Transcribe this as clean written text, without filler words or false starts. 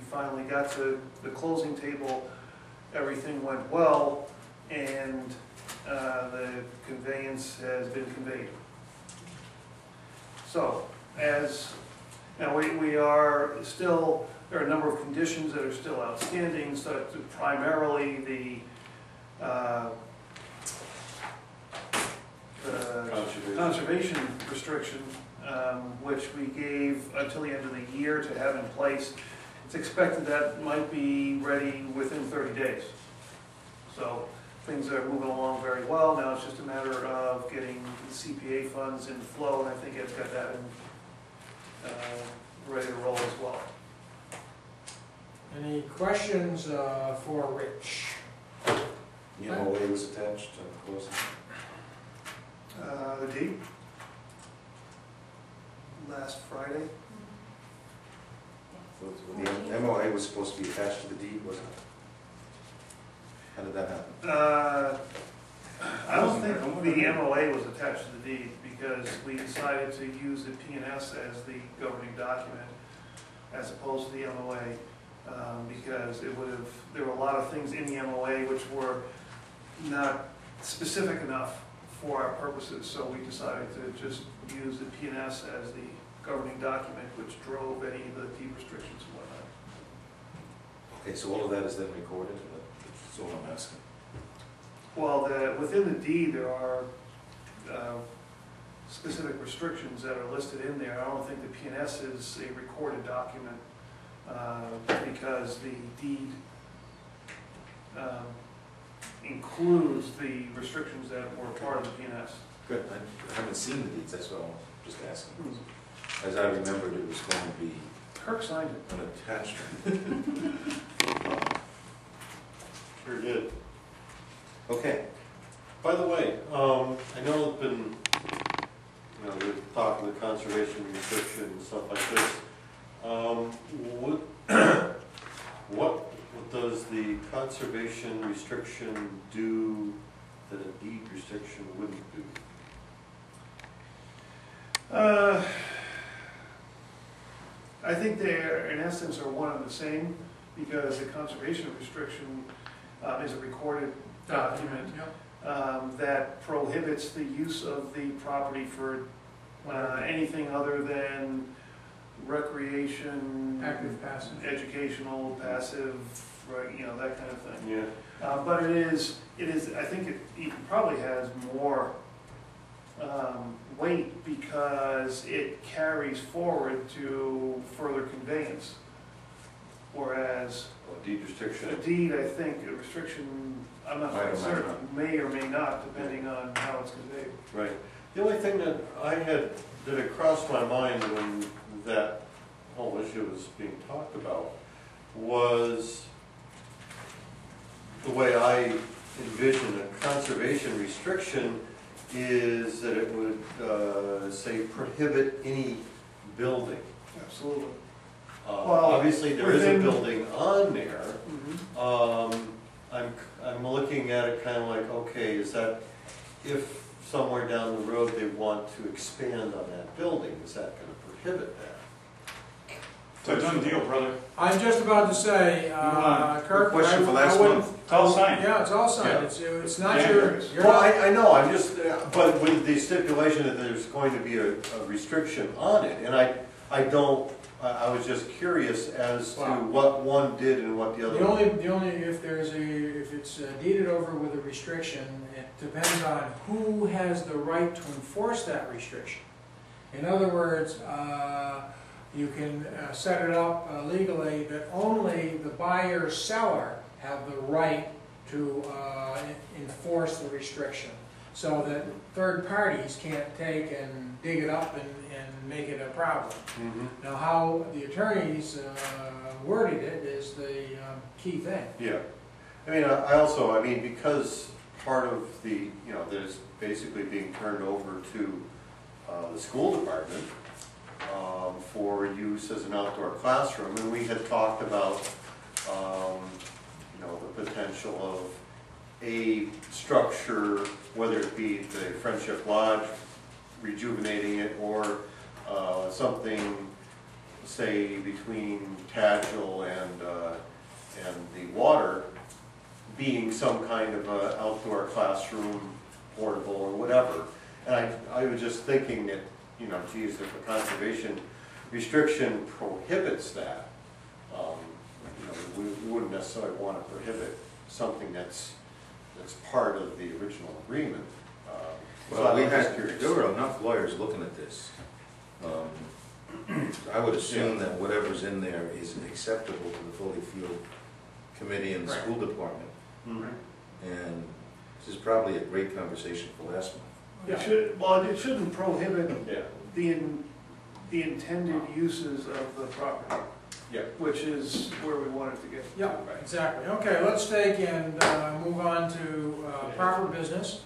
finally got to the closing table, everything went well, and the conveyance has been conveyed. So, as now we are still, there are a number of conditions that are still outstanding, so primarily the conservation restriction, which we gave until the end of the year to have in place. It's expected that might be ready within 30 days. So things are moving along very well. Now it's just a matter of getting the CPA funds in flow, and I think Ed's got that in, ready to roll as well. Any questions for Rich? The MOA was attached to closing. The date? Last Friday. The MOA was supposed to be attached to the deed, wasn't it? How did that happen? I don't think the MOA was attached to the deed because we decided to use the P&S as the governing document as opposed to the MOA because it would have, there were a lot of things in the MOA which were not specific enough for our purposes, so we decided to just use the P&S as the governing document which drove any of the deed restrictions and whatnot. Okay, so all of that is then recorded? That's all I'm asking. Well, within the deed there are specific restrictions that are listed in there. I don't think the P&S is a recorded document because the deed includes the restrictions that were part of the P&S. Good. I haven't seen the deeds, that's what I'm just asking. As I remembered, it was going to be Kirk signed it. an attachment. Sure did. Okay. By the way, I know it's been, we're talking the conservation restriction and stuff like this. What does the conservation restriction do that a deed restriction wouldn't do? I think they, in essence, are one and the same because the conservation restriction is a recorded document that prohibits the use of the property for anything other than recreation, Active, passive. educational, passive, right, that kind of thing. Yeah. But it is. I think it even probably has more weight because it carries forward to further conveyance. Whereas A deed restriction. a deed, I think, a restriction, I'm not quite certain, may or may not, depending on how it's conveyed. Right. The only thing that that had crossed my mind when that whole issue was being talked about was the way I envision a conservation restriction is that it would say prohibit any building. Absolutely. Obviously there is a building on there. Mm-hmm. I'm looking at it kind of like, okay, is that if somewhere down the road they want to expand on that building, is that going to prohibit that? It's a done deal, brother. I'm just about to say, Kirk, question for last month. It's all signed. Yeah, it's all signed. Yeah. It's not Yeah. your. Well, I know, I'm just, but with the stipulation that there's going to be a restriction on it, and I was just curious as to what one did and what the other. The only if it's deeded over with a restriction, it depends on who has the right to enforce that restriction. In other words, you can set it up legally that only the buyer-seller have the right to enforce the restriction, so that third parties can't take and dig it up and make it a problem. Mm-hmm. Now, how the attorneys worded it is the key thing. Yeah. I mean, because part of the, that is basically being turned over to the school department for use as an outdoor classroom, and we had talked about, the potential of a structure, whether it be the Friendship Lodge, rejuvenating it, or something say, between Tagil and the water being some kind of a outdoor classroom, portable or whatever. And I was just thinking that, you know, geez, if a conservation restriction prohibits that, you know, we wouldn't necessarily want to prohibit something that's part of the original agreement. So Well, I was just curious. there were enough lawyers looking at this. I would assume that whatever's in there is acceptable to the fully field committee and the Right. school department. Mhm. And this is probably a great conversation for last month. It should, well, it shouldn't prohibit Yeah, the intended uses of the property, yeah. which is where we wanted to get. Yeah, exactly. Okay, let's take and move on to proper business.